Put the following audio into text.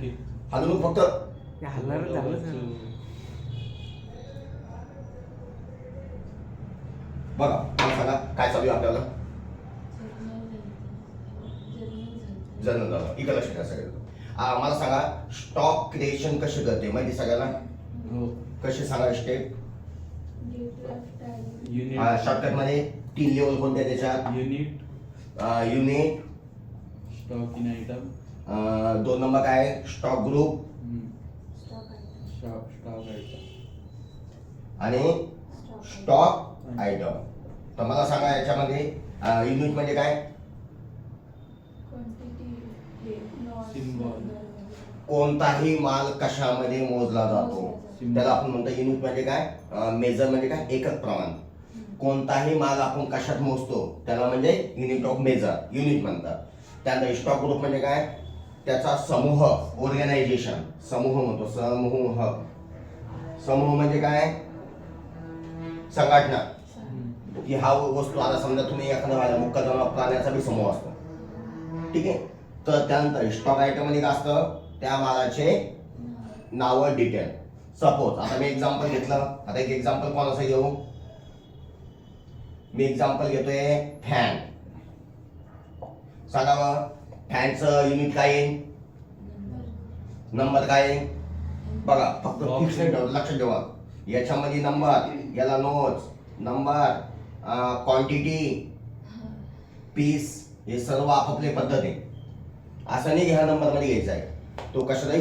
Okay. हलू नको फक्त. ते हलणार झालं. बघा मला सांगा काय चालू आहे आपल्याला. जर्नल झालं इकडे लक्ष द्या सगळं. मला सांगा स्टॉक क्रिएशन कशी करते माहिती सगळ्याला. हो. कशी सांगा स्टेप. युनिट. शॉर्टकट मध्ये 3 लेवल कोणत्या त्याच्यात. Unit stock in item. 2 number काय स्टॉक ग्रुप स्टॉक आयटम आणि स्टॉक आयटम. तर मला सांगा याच्यामध्ये युनिट म्हणजे काय. सिम्बॉल. कोणताही माल कशामध्ये मोजला जातो त्याला आपण म्हणतो युनिट. म्हणजे काय मेजर म्हणजे काय एकक प्रमाण. कोणताही माल आपण कशात मोजतो त्याला म्हणजे युनिट ऑफ मेजर युनिट म्हणतात. त्यानंतर स्टॉक ग्रुप म्हणजे काय त्याचा समूह ऑर्गनायझेशन. समूह म्हणतो समूह म्हणजे काय संघटना. की हा वस्तू आता समजा तुम्ही एखाद्या मुक्कादमा प्राण्याचा बी समूह असतो. ठीक आहे. तर त्यानंतर स्टॉक आयटम मध्ये काय असतं त्या मालाचे नाव डिटेल. सपोज आता मी एक्झाम्पल घेतलं. आता एक एक्झाम्पल कोणाचं घेऊ. मी एक्झाम्पल घेतोय फॅन. सांगा मग फॅनचं युनिट काय येईल. नंबर काय येईल बघा फक्त फिक्स लक्षात ठेवा. याच्यामध्ये नंबर याला नोट्स नंबर क्वांटिटी पीस हे सर्व आपापली पद्धत आहे. असं नाही की ह्या नंबर मध्ये घ्यायचा आहे तो कशाला